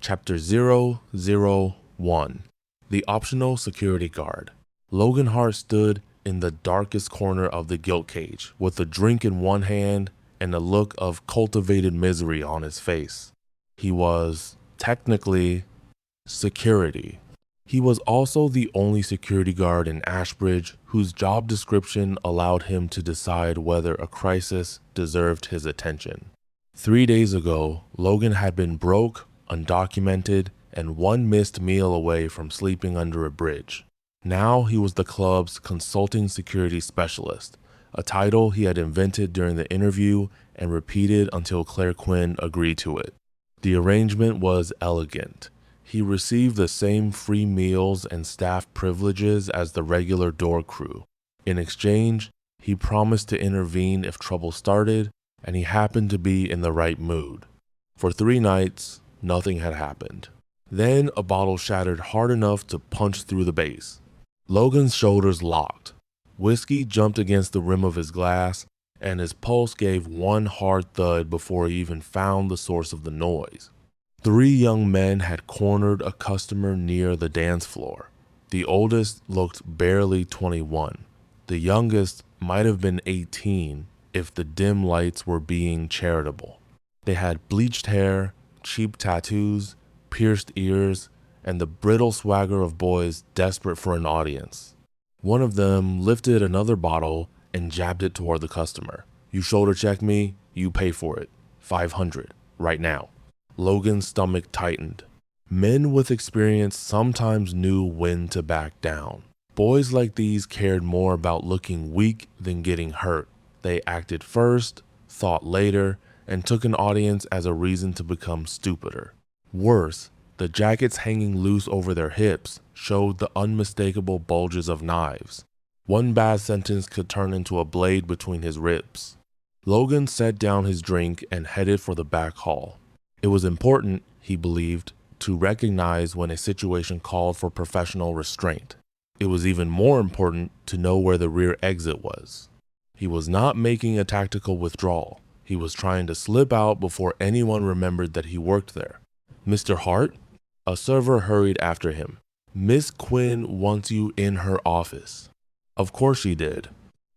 Chapter 001. The Optional Security Guard. Logan Hart stood in the darkest corner of the Gilt Cage, with a drink in one hand and a look of cultivated misery on his face. He was, technically, security. He was also the only security guard in Ashbridge whose job description allowed him to decide whether a crisis deserved his attention. 3 days ago, Logan had been broke, undocumented, and one missed meal away from sleeping under a bridge. Now he was the club's consulting security specialist, a title he had invented during the interview and repeated until Claire Quinn agreed to it. The arrangement was elegant. He received the same free meals and staff privileges as the regular door crew. In exchange, he promised to intervene if trouble started, and he happened to be in the right mood. For 3 nights, nothing had happened. Then a bottle shattered hard enough to punch through the base. Logan's shoulders locked. Whiskey jumped against the rim of his glass, and his pulse gave one hard thud before he even found the source of the noise. 3 young men had cornered a customer near the dance floor. The oldest looked barely 21. The youngest might have been 18 if the dim lights were being charitable. They had bleached hair, cheap tattoos, pierced ears, and the brittle swagger of boys desperate for an audience. One of them lifted another bottle and jabbed it toward the customer. "You shoulder check me, you pay for it. 500, right now." Logan's stomach tightened. Men with experience sometimes knew when to back down. Boys like these cared more about looking weak than getting hurt. They acted first, thought later, and took an audience as a reason to become stupider. Worse, the jackets hanging loose over their hips showed the unmistakable bulges of knives. One bad sentence could turn into a blade between his ribs. Logan set down his drink and headed for the back hall. It was important, he believed, to recognize when a situation called for professional restraint. It was even more important to know where the rear exit was. He was not making a tactical withdrawal. He was trying to slip out before anyone remembered that he worked there. "Mr. Hart?" A server hurried after him. "Miss Quinn wants you in her office." Of course she did.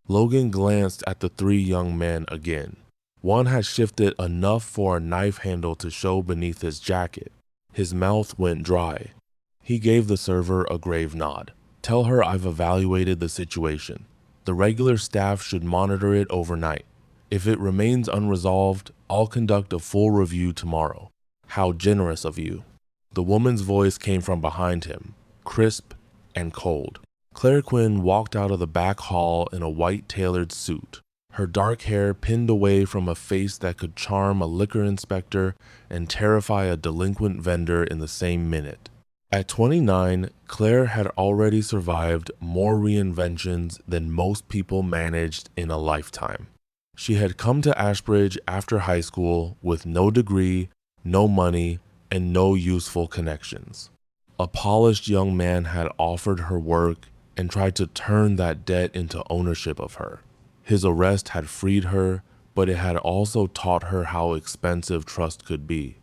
Logan glanced at the 3 young men again. One had shifted enough for a knife handle to show beneath his jacket. His mouth went dry. He gave the server a grave nod. "Tell her I've evaluated the situation. The regular staff should monitor it overnight. If it remains unresolved, I'll conduct a full review tomorrow." "How generous of you." The woman's voice came from behind him, crisp and cold. Claire Quinn walked out of the back hall in a white tailored suit, her dark hair pinned away from a face that could charm a liquor inspector and terrify a delinquent vendor in the same minute. At 29, Claire had already survived more reinventions than most people managed in a lifetime. She had come to Ashbridge after high school with no degree, no money, and no useful connections. A polished young man had offered her work and tried to turn that debt into ownership of her. His arrest had freed her, but it had also taught her how expensive trust could be.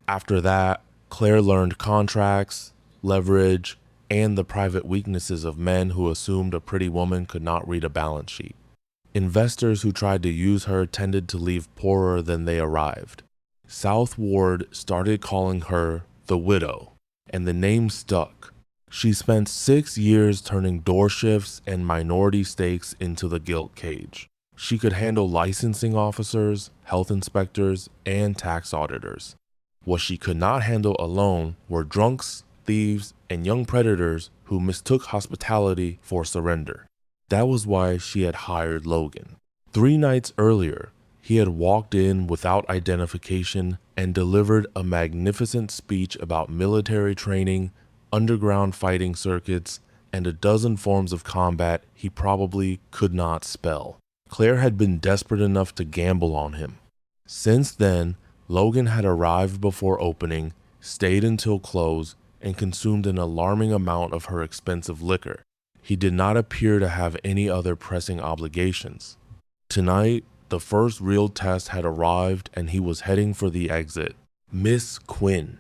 After that, Claire learned contracts, leverage, and the private weaknesses of men who assumed a pretty woman could not read a balance sheet. Investors who tried to use her tended to leave poorer than they arrived. South Ward started calling her the Widow, and the name stuck. She spent 6 years turning door shifts and minority stakes into the Gilt Cage. She could handle licensing officers, health inspectors, and tax auditors. What she could not handle alone were drunks, thieves, and young predators who mistook hospitality for surrender. That was why she had hired Logan. 3 nights earlier, he had walked in without identification and delivered a magnificent speech about military training, underground fighting circuits, and a dozen forms of combat he probably could not spell. Claire had been desperate enough to gamble on him. Since then, Logan had arrived before opening, stayed until close, and consumed an alarming amount of her expensive liquor. He did not appear to have any other pressing obligations. Tonight, the first real test had arrived and he was heading for the exit. Miss Quinn.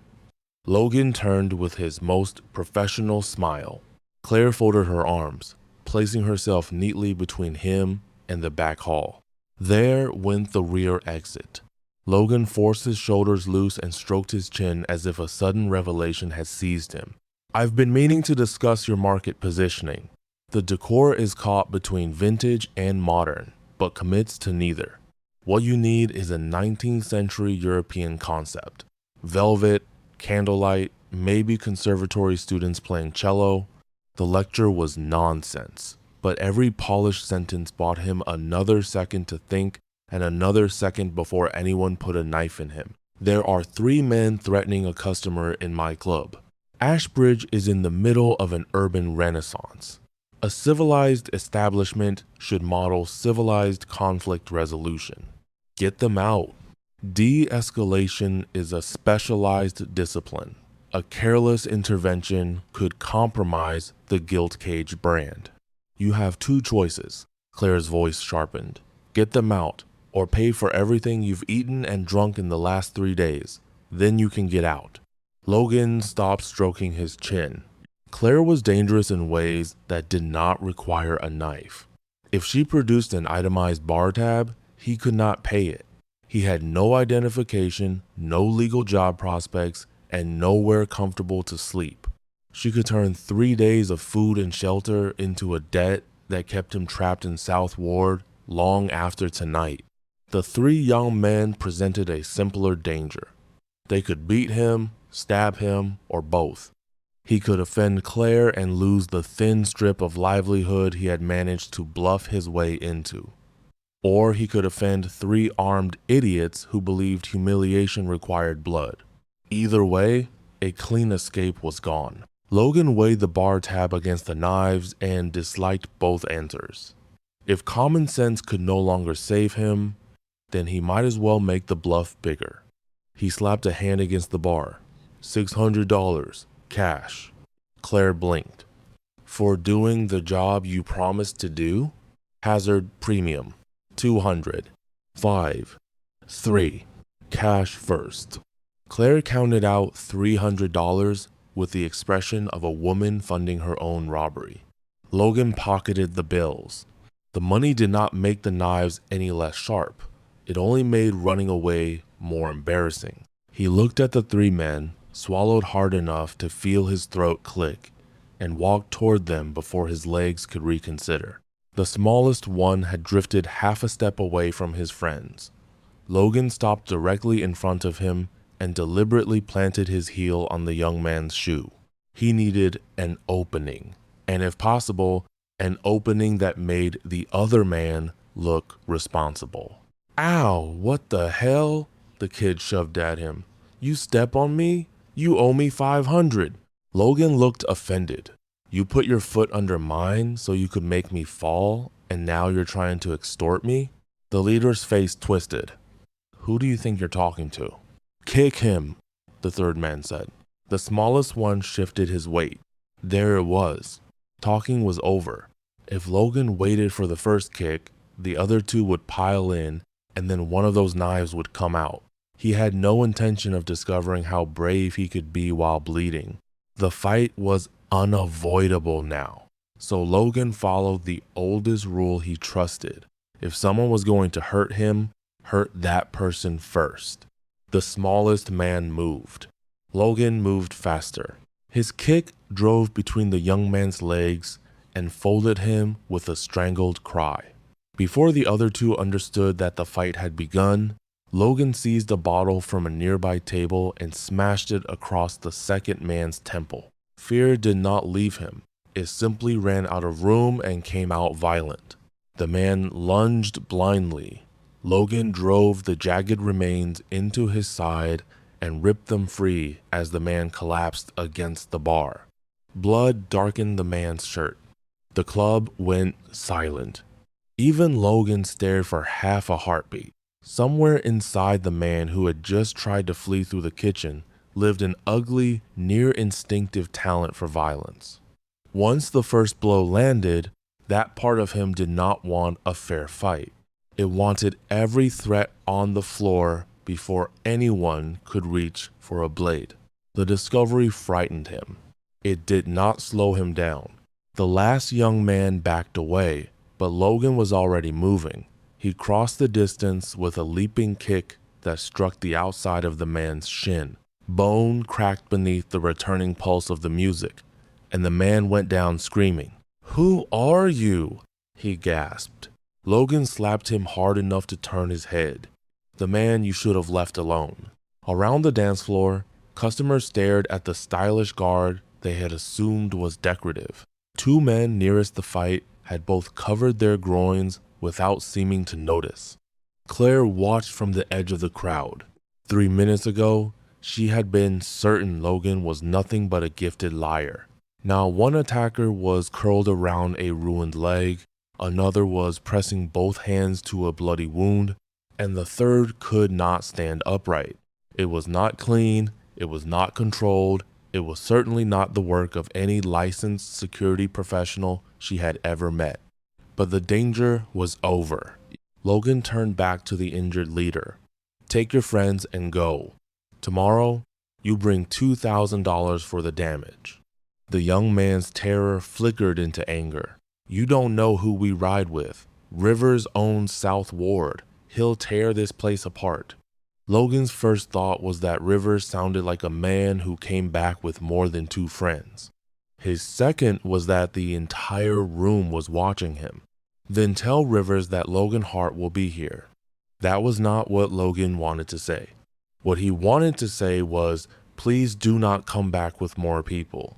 Logan turned with his most professional smile. Claire folded her arms, placing herself neatly between him and the back hall. There went the rear exit. Logan forced his shoulders loose and stroked his chin as if a sudden revelation had seized him. I've been meaning to discuss your market positioning. The decor is caught between vintage and modern, but commits to neither. What you need is a 19th century European concept. Velvet, candlelight, maybe conservatory students playing cello. The lecture was nonsense, but every polished sentence bought him another second to think and another second before anyone put a knife in him. There are 3 men threatening a customer in my club. Ashbridge is in the middle of an urban renaissance. A civilized establishment should model civilized conflict resolution. Get them out. De-escalation is a specialized discipline. A careless intervention could compromise the Gilt Cage brand. You have 2 choices. Claire's voice sharpened. Get them out, or pay for everything you've eaten and drunk in the last 3 days. Then you can get out. Logan stopped stroking his chin. Claire was dangerous in ways that did not require a knife. If she produced an itemized bar tab, he could not pay it. He had no identification, no legal job prospects, and nowhere comfortable to sleep. She could turn 3 days of food and shelter into a debt that kept him trapped in South Ward long after tonight. The 3 young men presented a simpler danger. They could beat him, stab him, or both. He could offend Claire and lose the thin strip of livelihood he had managed to bluff his way into. Or he could offend 3 armed idiots who believed humiliation required blood. Either way, a clean escape was gone. Logan weighed the bar tab against the knives and disliked both answers. If common sense could no longer save him, then he might as well make the bluff bigger. He slapped a hand against the bar. $600, cash. Claire blinked. For doing the job you promised to do? Hazard premium. 200. 5. 3. Cash first. Claire counted out $300 with the expression of a woman funding her own robbery. Logan pocketed the bills. The money did not make the knives any less sharp. It only made running away more embarrassing. He looked at the 3 men, swallowed hard enough to feel his throat click, and walked toward them before his legs could reconsider. The smallest one had drifted half a step away from his friends. Logan stopped directly in front of him and deliberately planted his heel on the young man's shoe. He needed an opening, and if possible, an opening that made the other man look responsible. Ow, what the hell? The kid shoved at him. You step on me? You owe me $500. Logan looked offended. You put your foot under mine so you could make me fall, and now you're trying to extort me? The leader's face twisted. Who do you think you're talking to? Kick him, the 3rd man said. The smallest one shifted his weight. There it was. Talking was over. If Logan waited for the first kick, the other 2 would pile in, and then one of those knives would come out. He had no intention of discovering how brave he could be while bleeding. The fight was unavoidable now. So Logan followed the oldest rule he trusted. If someone was going to hurt him, hurt that person first. The smallest man moved. Logan moved faster. His kick drove between the young man's legs and folded him with a strangled cry. Before the other 2 understood that the fight had begun, Logan seized a bottle from a nearby table and smashed it across the second man's temple. Fear did not leave him. It simply ran out of room and came out violent. The man lunged blindly. Logan drove the jagged remains into his side and ripped them free as the man collapsed against the bar. Blood darkened the man's shirt. The club went silent. Even Logan stared for half a heartbeat. Somewhere inside the man who had just tried to flee through the kitchen lived an ugly, near-instinctive talent for violence. Once the first blow landed, that part of him did not want a fair fight. It wanted every threat on the floor before anyone could reach for a blade. The discovery frightened him. It did not slow him down. The last young man backed away, but Logan was already moving. He crossed the distance with a leaping kick that struck the outside of the man's shin. Bone cracked beneath the returning pulse of the music, and the man went down screaming. "Who are you?" he gasped. Logan slapped him hard enough to turn his head. "The man you should have left alone." Around the dance floor, customers stared at the stylish guard they had assumed was decorative. Two men nearest the fight had both covered their groins without seeming to notice. Claire watched from the edge of the crowd. 3 minutes ago, she had been certain Logan was nothing but a gifted liar. Now one attacker was curled around a ruined leg, another was pressing both hands to a bloody wound, and the third could not stand upright. It was not clean, it was not controlled, it was certainly not the work of any licensed security professional she had ever met. But the danger was over. Logan turned back to the injured leader. "Take your friends and go. Tomorrow, you bring $2,000 for the damage." The young man's terror flickered into anger. "You don't know who we ride with. Rivers owns South Ward. He'll tear this place apart." Logan's first thought was that Rivers sounded like a man who came back with more than 2 friends. His second was that the entire room was watching him. "Then tell Rivers that Logan Hart will be here." That was not what Logan wanted to say. What he wanted to say was, "Please do not come back with more people."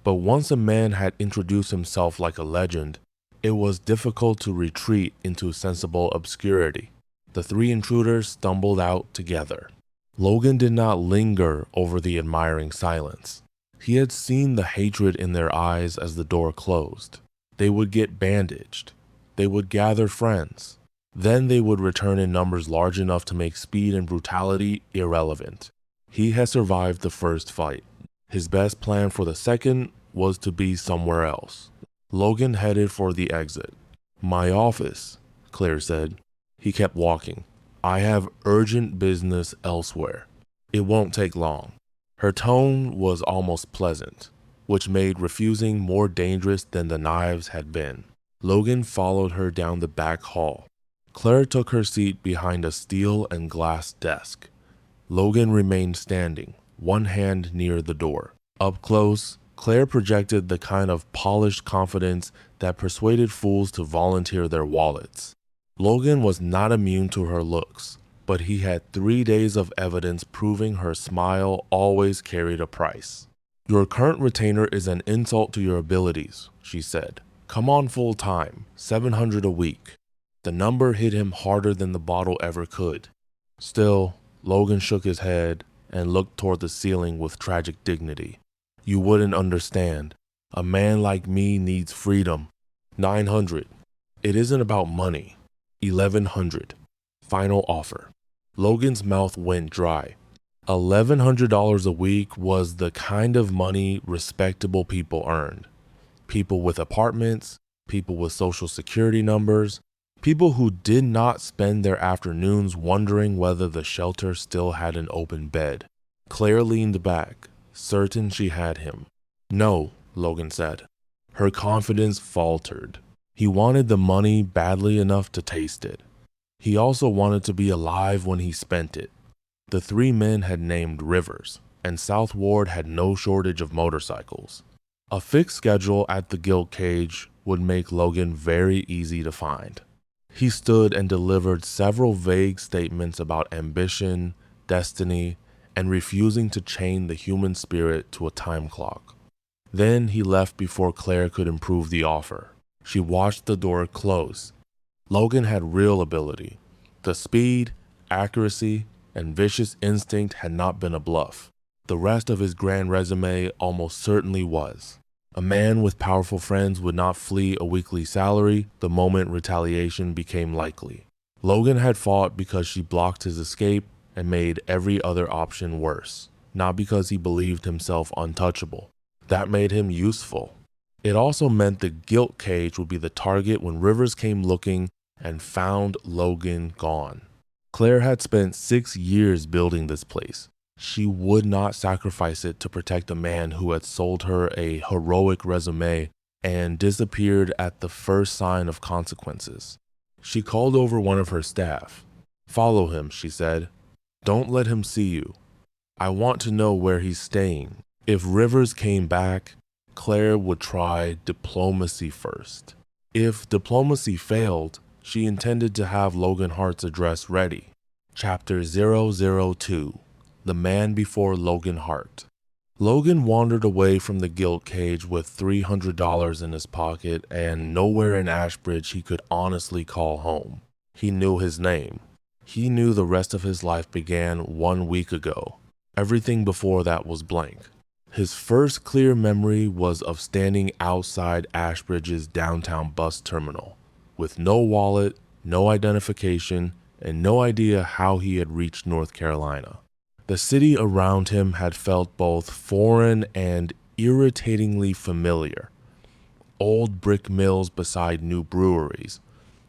But once a man had introduced himself like a legend, it was difficult to retreat into sensible obscurity. The 3 intruders stumbled out together. Logan did not linger over the admiring silence. He had seen the hatred in their eyes as the door closed. They would get bandaged. They would gather friends. Then they would return in numbers large enough to make speed and brutality irrelevant. He had survived the first fight. His best plan for the second was to be somewhere else. Logan headed for the exit. "My office," Claire said. He kept walking. "I have urgent business elsewhere. It won't take long." Her tone was almost pleasant, which made refusing more dangerous than the knives had been. Logan followed her down the back hall. Claire took her seat behind a steel and glass desk. Logan remained standing, one hand near the door. Up close, Claire projected the kind of polished confidence that persuaded fools to volunteer their wallets. Logan was not immune to her looks, but he had 3 days of evidence proving her smile always carried a price. "Your current retainer is an insult to your abilities," she said. "Come on full time, $700 a week." The number hit him harder than the bottle ever could. Still, Logan shook his head and looked toward the ceiling with tragic dignity. "You wouldn't understand. A man like me needs freedom. 900. It isn't about money. 1100. Final offer." Logan's mouth went dry. $1,100 a week was the kind of money respectable people earned. People with apartments, people with social security numbers, people who did not spend their afternoons wondering whether the shelter still had an open bed. Claire leaned back, certain she had him. "No," Logan said. Her confidence faltered. He wanted the money badly enough to taste it. He also wanted to be alive when he spent it. The 3 men had named Rivers, and South Ward had no shortage of motorcycles. A fixed schedule at the Gilt Cage would make Logan very easy to find. He stood and delivered several vague statements about ambition, destiny, and refusing to chain the human spirit to a time clock. Then he left before Claire could improve the offer. She watched the door close. Logan had real ability. The speed, accuracy, and vicious instinct had not been a bluff. The rest of his grand resume almost certainly was. A man with powerful friends would not flee a weekly salary the moment retaliation became likely. Logan had fought because she blocked his escape and made every other option worse, not because he believed himself untouchable. That made him useful. It also meant the Gilt Cage would be the target when Rivers came looking and found Logan gone. Claire had spent 6 years building this place. She would not sacrifice it to protect a man who had sold her a heroic resume and disappeared at the first sign of consequences. She called over one of her staff. "Follow him," she said. "Don't let him see you. I want to know where he's staying." If Rivers came back, Claire would try diplomacy first. If diplomacy failed, she intended to have Logan Hart's address ready. Chapter 002: The Man Before Logan Hart. Logan wandered away from the Gilt Cage with $300 in his pocket and nowhere in Ashbridge he could honestly call home. He knew his name. He knew the rest of his life began 1 week ago. Everything before that was blank. His first clear memory was of standing outside Ashbridge's downtown bus terminal, with no wallet, no identification, and no idea how he had reached North Carolina. The city around him had felt both foreign and irritatingly familiar. Old brick mills beside new breweries,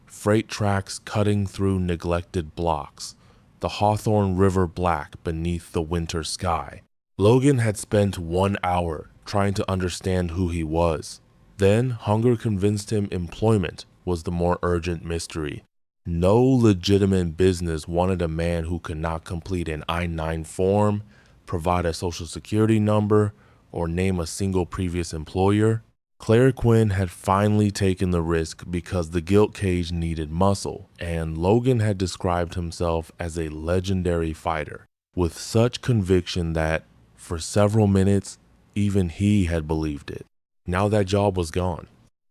freight tracks cutting through neglected blocks, the Hawthorne River black beneath the winter sky. Logan had spent 1 hour trying to understand who he was. Then hunger convinced him employment was the more urgent mystery. No legitimate business wanted a man who could not complete an I-9 form, provide a social security number, or name a single previous employer. Claire Quinn had finally taken the risk because the Gilt Cage needed muscle, and Logan had described himself as a legendary fighter, with such conviction that, for several minutes, even he had believed it. Now that job was gone.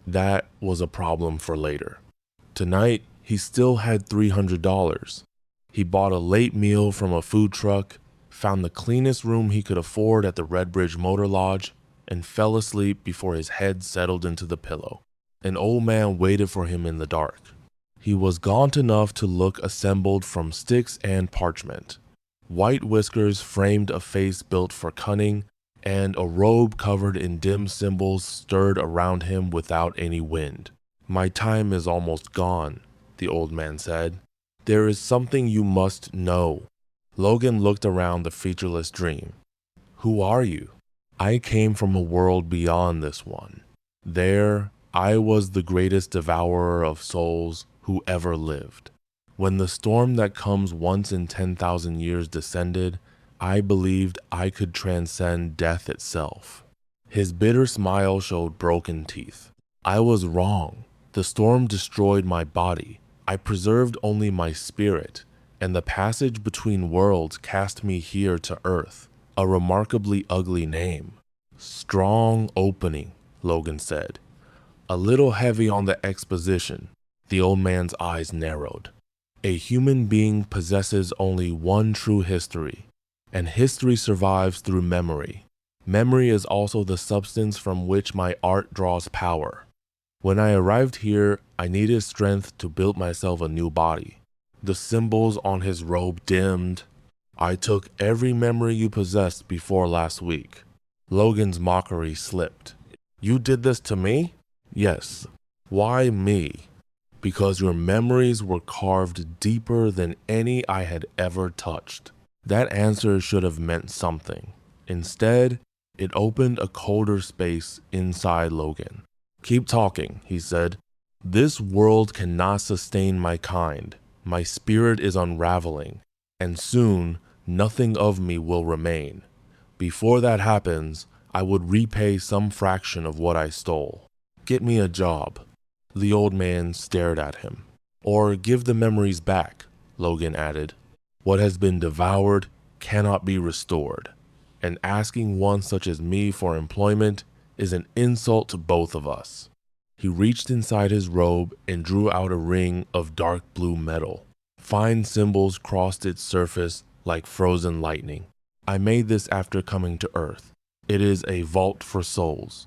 That was a problem for later. Tonight, he still had $300. He bought a late meal from a food truck, found the cleanest room he could afford at the Redbridge Motor Lodge, and fell asleep before his head settled into the pillow. An old man waited for him in the dark. He was gaunt enough to look assembled from sticks and parchment. White whiskers framed a face built for cunning, and a robe covered in dim symbols stirred around him without any wind. "My time is almost gone," the old man said. "There is something you must know." Logan looked around the featureless dream. "Who are you?" "I came from a world beyond this one. There, I was the greatest devourer of souls who ever lived. When the storm that comes once in 10,000 years descended, I believed I could transcend death itself." His bitter smile showed broken teeth. "I was wrong. The storm destroyed my body. I preserved only my spirit, and the passage between worlds cast me here to Earth. A remarkably ugly name." "Strong opening," Logan said. "A little heavy on the exposition." The old man's eyes narrowed. "A human being possesses only one true history, and history survives through memory. Memory is also the substance from which my art draws power. When I arrived here, I needed strength to build myself a new body." The symbols on his robe dimmed. "I took every memory you possessed before last week." Logan's mockery slipped. "You did this to me?" "Yes." "Why me?" "Because your memories were carved deeper than any I had ever touched." That answer should have meant something. Instead, it opened a colder space inside Logan. "Keep talking," he said. "This world cannot sustain my kind. My spirit is unraveling, and soon nothing of me will remain. Before that happens, I would repay some fraction of what I stole. Get me a job." The old man stared at him. "Or give the memories back," Logan added. "What has been devoured cannot be restored, and asking one such as me for employment is an insult to both of us." He reached inside his robe and drew out a ring of dark blue metal. Fine symbols crossed its surface like frozen lightning. "I made this after coming to Earth. It is a vault for souls.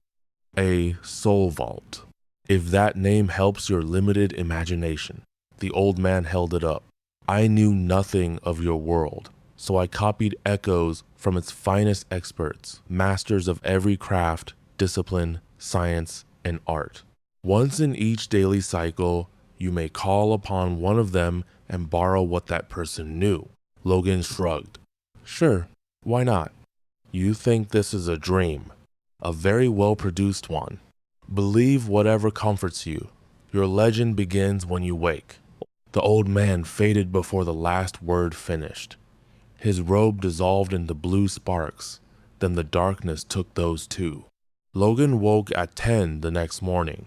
A Soulvault. If that name helps your limited imagination." The old man held it up. "I knew nothing of your world, so I copied echoes from its finest experts, masters of every craft, discipline, science, and art. Once in each daily cycle, you may call upon one of them and borrow what that person knew." Logan shrugged. "Sure, Why not? You think this is a dream, a very well-produced one. Believe whatever comforts you. Your legend begins when you wake. The old man faded before the last word finished. His robe dissolved into blue sparks, then the darkness took those too. Logan woke at 10 the next morning.